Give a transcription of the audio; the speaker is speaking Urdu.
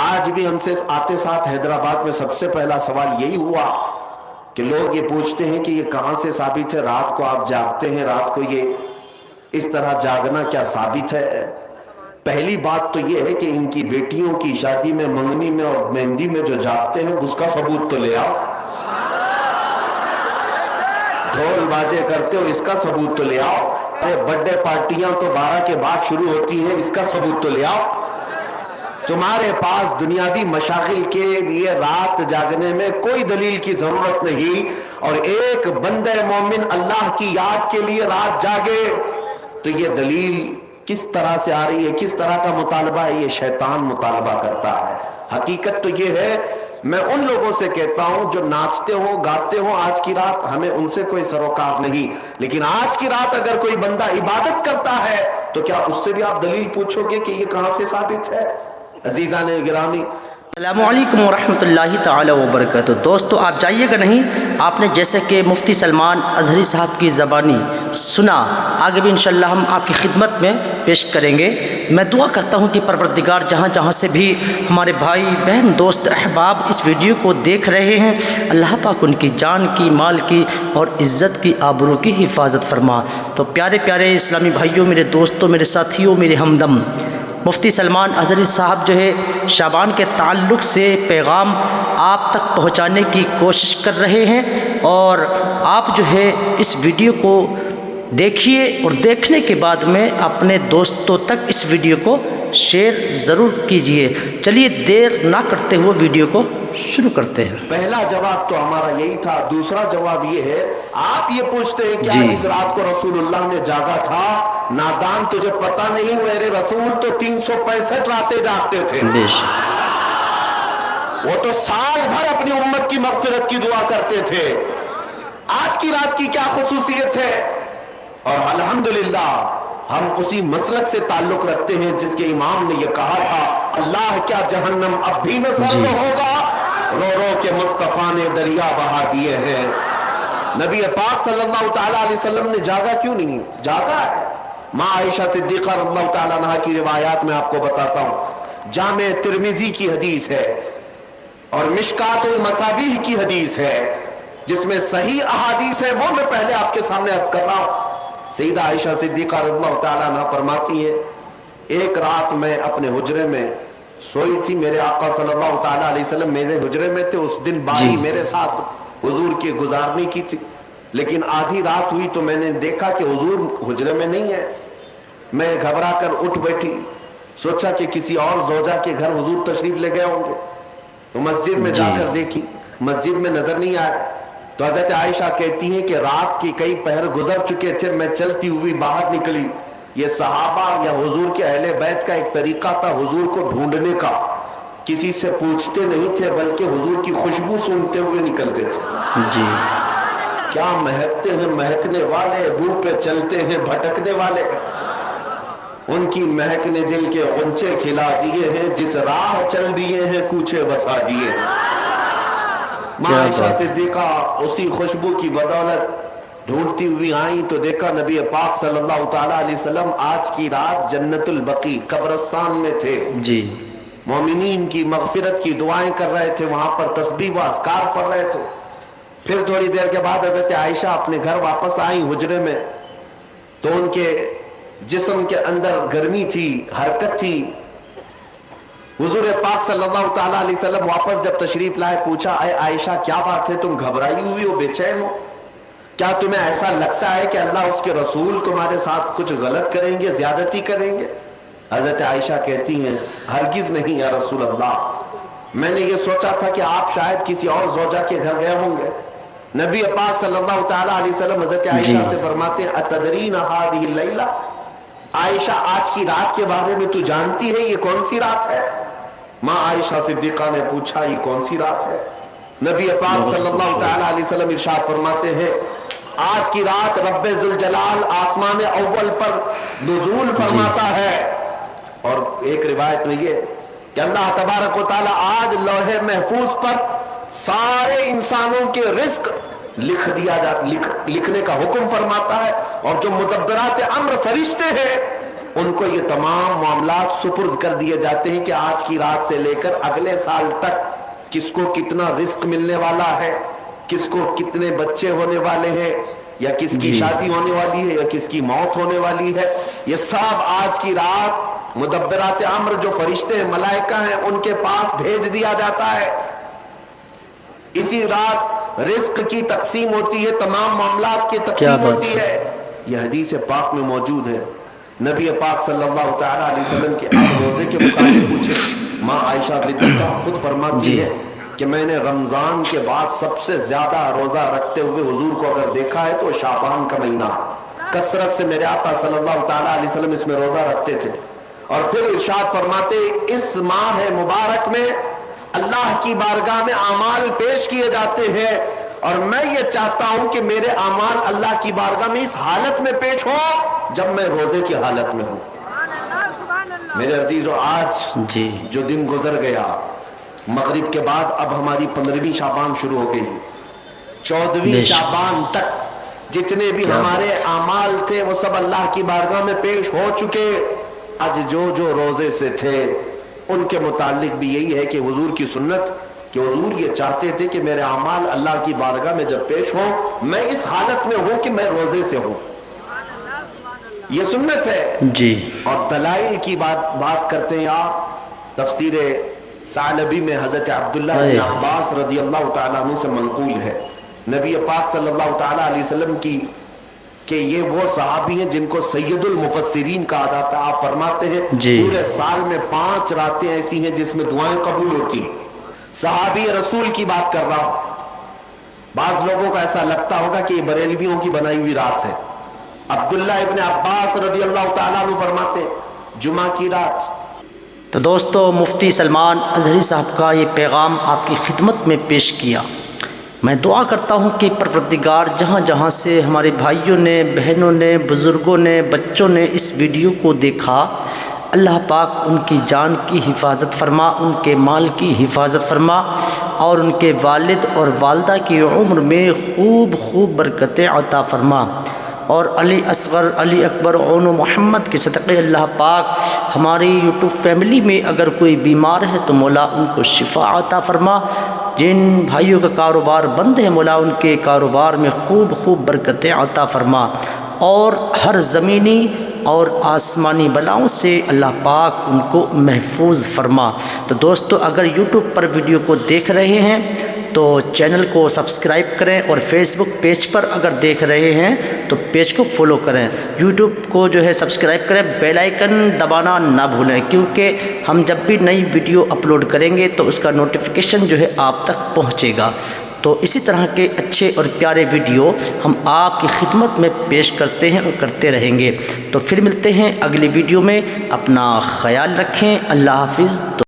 آج بھی ہم سے آتے ساتھ حیدرآباد میں سب سے پہلا سوال یہی ہوا کہ لوگ یہ پوچھتے ہیں کہ یہ کہاں سے ثابت ہے رات کو آپ جاگتے ہیں، رات کو یہ اس طرح جاگنا کیا ثابت ہے؟ پہلی بات تو یہ ہے کہ ان کی بیٹیوں کی شادی میں، منگنی میں اور مہندی میں جو جاگتے ہیں اس کا ثبوت تو لے آؤ۔ ڈھول بازے کرتے ہو، اس کا ثبوت تو لے آؤ۔ برتھ ڈے پارٹیاں تو 12 کے بعد شروع ہوتی ہیں، اس کا ثبوت تو لے آؤ۔ تمہارے پاس دنیاوی مشاغل کے لیے رات جاگنے میں کوئی دلیل کی ضرورت نہیں، اور ایک بندہ مومن اللہ کی یاد کے لیے رات جاگے تو یہ دلیل کس طرح سے آ رہی ہے، کس طرح کا مطالبہ ہے؟ یہ شیطان مطالبہ کرتا ہے۔ حقیقت تو یہ ہے، میں ان لوگوں سے کہتا ہوں جو ناچتے ہوں گاتے ہوں آج کی رات، ہمیں ان سے کوئی سروکار نہیں، لیکن آج کی رات اگر کوئی بندہ عبادت کرتا ہے تو کیا اس سے بھی آپ دلیل پوچھو گے کہ یہ کہاں سے ثابت ہے؟ عزیزان گرامی، السلام علیکم ورحمۃ اللہ تعالی وبرکاتہ۔ دوستو آپ جائیے گا نہیں، آپ نے جیسے کہ مفتی سلمان اظہری صاحب کی زبانی سنا، آگے بھی انشاءاللہ ہم آپ کی خدمت میں پیش کریں گے۔ میں دعا کرتا ہوں کہ پروردگار جہاں جہاں سے بھی ہمارے بھائی بہن دوست احباب اس ویڈیو کو دیکھ رہے ہیں، اللہ پاک ان کی جان کی، مال کی اور عزت کی، آبرو کی حفاظت فرما۔ تو پیارے پیارے اسلامی بھائیوں، میرے دوستوں، میرے ساتھیوں، میرے ہمدم، مفتی سلمان اظہری صاحب جو ہے شعبان کے تعلق سے پیغام آپ تک پہنچانے کی کوشش کر رہے ہیں، اور آپ جو ہے اس ویڈیو کو دیکھیے اور دیکھنے کے بعد میں اپنے دوستوں تک اس ویڈیو کو شیئر ضرور کیجئے۔ چلیے دیر نہ کرتے ہوئے ویڈیو کو شروع کرتے ہیں۔ پہلا جواب تو ہمارا یہی تھا۔ دوسرا جواب یہ ہے، آپ یہ پوچھتے ہیں کیا اس رات کو رسول اللہ نے جاگا تھا؟ نادان، تجھے پتہ نہیں، میرے رسول تو 365 راتیں جاگتے تھے، وہ تو سال بھر اپنی امت کی مغفرت کی دعا کرتے تھے۔ آج کی رات کی کیا خصوصیت ہے؟ اور الحمدللہ ہم اسی مسلک سے تعلق رکھتے ہیں جس کے امام نے یہ کہا تھا، اللہ کیا جہنم اب بھی نہ سرد ہوگا، رو رو کے مصطفیٰ نے دریا بہا دیے ہیں۔ نبی پاک صلی اللہ تعالیٰ علیہ وسلم نے جاگا کیوں نہیں؟ جاگا ہے۔ ماں عائشہ صدیقہ رضی اللہ تعالیٰ عنہ کی روایات میں آپ کو بتاتا ہوں، جامع ترمذی کی حدیث ہے اور مشکات المصابیح کی حدیث ہے، جس میں صحیح احادیث ہیں، وہ میں پہلے آپ کے سامنے عرض کر رہا ہوں۔ سیدہ عائشہ صدیقہ رضی اللہ تعالیٰ عنہ فرماتی ہیں، ایک رات میں اپنے حجرے میں سوئی تھی، میرے آقا صلی اللہ تعالیٰ علیہ وسلم میرے حجرے میں تھے، اس دن باری میرے ساتھ حضور کی گزارنے کی تھی، لیکن آدھی رات ہوئی تو میں نے دیکھا کہ حضور حجرے میں نہیں ہے۔ میں گھبرا کر اٹھ بیٹھی، سوچا کہ کسی اور زوجہ کے گھر حضور تشریف لے گئے ہوں گے، تو مسجد میں جا کر دیکھی، مسجد میں نظر نہیں آیا، تو حضرت عائشہ کہتی ہیں کہ رات کی کئی پہر گزر چکے تھے، میں چلتی ہوئی باہر نکلی۔ یہ صحابہ یا حضور کے اہل بیت کا ایک طریقہ تھا حضور کو ڈھونڈنے کا، کسی سے پوچھتے نہیں تھے بلکہ حضور کی خوشبو سونگتے ہوئے نکلتے تھے۔ کیا مہکتے ہیں مہکنے والے، بو پہ چلتے ہیں بھٹکنے والے، ان کی مہک نے دل کے غنچے کھلا دیے ہیں، جس راہ چل دیے ہیں کوچے بسا دیے۔ ماں عائشہ صدیقہ اسی خوشبو کی بدولت ڈھونڈتی ہوئی آئیں تو دیکھا نبی پاک صلی اللہ تعالیٰ علیہ وسلم آج کی رات جنت البقیع قبرستان میں تھے، مومنین کی مغفرت کی دعائیں کر رہے تھے، وہاں پر تسبیح و اذکار پڑھ رہے تھے۔ پھر تھوڑی دیر کے بعد حضرت عائشہ اپنے گھر واپس آئیں حجرے میں، تو ان کے جسم کے اندر گرمی تھی، حرکت تھی۔ حضور پاک صلی اللہ تعالیٰ علیہ وسلم واپس جب تشریف لائے، پوچھا اے عائشہ کیا بات ہے، تم گھبرائی ہوئی ہو، بے چین ہو؟ کیا تمہیں ایسا لگتا ہے کہ اللہ اس کے رسول تمہارے ساتھ کچھ غلط کریں گے، زیادتی کریں گے؟ حضرت عائشہ کہتی ہیں ہرگز نہیں یا رسول اللہ، میں نے یہ سوچا تھا کہ آپ شاید کسی اور زوجہ کے گھر گئے ہوں گے۔ نبی پاک صلی اللہ تعالیٰ علیہ وسلم حضرت عائشہ سے فرماتے ہیں اتدرین هذه اللیلہ، عائشہ آج کی رات کے بارے میں تو جانتی ہے یہ کون سی رات ہے؟ ماں عائشہ صدیقہ نے پوچھا یہ کون سی رات ہے؟ نبی پاک صلی اللہ تعالیٰ علیہ وسلم ارشاد فرماتے ہیں آج کی رات رب ذوالجلال آسمان اول پر نزول فرماتا ہے، اور ایک روایت میں یہ کہ اللہ تبارک و تعالیٰ آج لوح محفوظ پر سارے انسانوں کے رزق لکھنے کا حکم فرماتا ہے، اور جو مدبرات امر فرشتے ہیں ان کو یہ تمام معاملات سپرد کر دیے جاتے ہیں کہ آج کی رات سے لے کر اگلے سال تک کس کو کتنا رزق ملنے والا ہے، کس کو کتنے بچے ہونے والے ہیں، یا کس کی شادی ہونے والی ہے، یا کس کی موت ہونے والی ہے، یہ سب آج کی رات مدبرات امر جو فرشتے ہیں، ملائکہ ہیں، ان کے پاس بھیج دیا جاتا ہے۔ اسی رات رزق کی تقسیم ہوتی ہے، تمام معاملات کی تقسیم ہوتی ہے۔ یہ حدیث پاک میں موجود ہے۔ نبی پاک صلی اللہ تعالیٰ علیہ وسلم کے آپ روزے کے متعلق پوچھے، ماں عائشہ صدیقہ خود فرماتی ہے کہ میں نے رمضان کے بعد سب سے زیادہ روزہ رکھتے ہوئے حضور کو اگر دیکھا ہے تو شعبان کا مہینہ، کثرت سے میرے آقا صلی اللہ تعالیٰ علیہ وسلم اس میں روزہ رکھتے تھے۔ اور پھر ارشاد فرماتے اس ماہ مبارک میں اللہ کی بارگاہ میں اعمال پیش کیے جاتے ہیں، اور میں یہ چاہتا ہوں کہ میرے اعمال اللہ کی بارگاہ میں اس حالت میں پیش ہو جب میں روزے کی حالت میں ہوں۔ میرے عزیزو، آج جو دن گزر گیا، مغرب کے بعد اب ہماری 15ویں شعبان شروع ہو گئی۔ 14ویں شعبان تک جتنے بھی ہمارے اعمال تھے وہ سب اللہ کی بارگاہ میں پیش ہو چکے۔ آج جو روزے سے تھے ان کے متعلق بھی یہی ہے کہ حضور کی سنت، کہ حضور یہ چاہتے تھے کہ میرے اعمال اللہ کی بارگاہ میں جب پیش ہوں میں اس حالت میں ہوں کہ میں روزے سے ہوں، یہ سنت ہے۔ اور دلائل کی بات کرتے ہیں آپ، تفسیر ثعلبی میں حضرت عبداللہ بن عباس رضی اللہ تعالیٰ عنہ سے منقول ہے، نبی پاک صلی اللہ تعالیٰ علیہ وسلم کی، کہ یہ وہ صحابی ہیں جن کو سید المفسرین کہا جاتا ہے۔ آپ فرماتے ہیں پورے سال میں 5 راتیں ایسی ہیں جس میں دعائیں قبول ہوتی ہیں۔ صحابی رسول کی بات کر رہا ہوں۔ بعض لوگوں کو ایسا لگتا ہوگا کہ یہ بریلویوں کی بنائی ہوئی رات ہے۔ عبداللہ ابن عباس رضی اللہ تعالیٰ عنہ فرماتے جمعہ کی رات۔ تو دوستو، مفتی سلمان اظہری صاحب کا یہ پیغام آپ کی خدمت میں پیش کیا۔ میں دعا کرتا ہوں کہ پروردگار جہاں جہاں سے ہمارے بھائیوں نے، بہنوں نے، بزرگوں نے، بچوں نے اس ویڈیو کو دیکھا، اللہ پاک ان کی جان کی حفاظت فرما، ان کے مال کی حفاظت فرما، اور ان کے والد اور والدہ کی عمر میں خوب برکتیں عطا فرما، اور علی اصغر، علی اکبر، عون و محمد کے صدقے اللہ پاک ہماری یوٹیوب فیملی میں اگر کوئی بیمار ہے تو مولا ان کو شفا عطا فرما۔ جن بھائیوں کا کاروبار بند ہے مولا ان کے کاروبار میں خوب برکتیں عطا فرما، اور ہر زمینی اور آسمانی بلاؤں سے اللہ پاک ان کو محفوظ فرما۔ تو دوستو، اگر یوٹیوب پر ویڈیو کو دیکھ رہے ہیں تو چینل کو سبسکرائب کریں، اور فیس بک پیج پر اگر دیکھ رہے ہیں تو پیج کو فالو کریں، یوٹیوب کو جو ہے سبسکرائب کریں، بیل آئیکن دبانا نہ بھولیں، کیونکہ ہم جب بھی نئی ویڈیو اپلوڈ کریں گے تو اس کا نوٹیفیکیشن جو ہے آپ تک پہنچے گا۔ تو اسی طرح کے اچھے اور پیارے ویڈیو ہم آپ کی خدمت میں پیش کرتے ہیں اور کرتے رہیں گے۔ تو پھر ملتے ہیں اگلی ویڈیو میں، اپنا خیال رکھیں، اللہ حافظ۔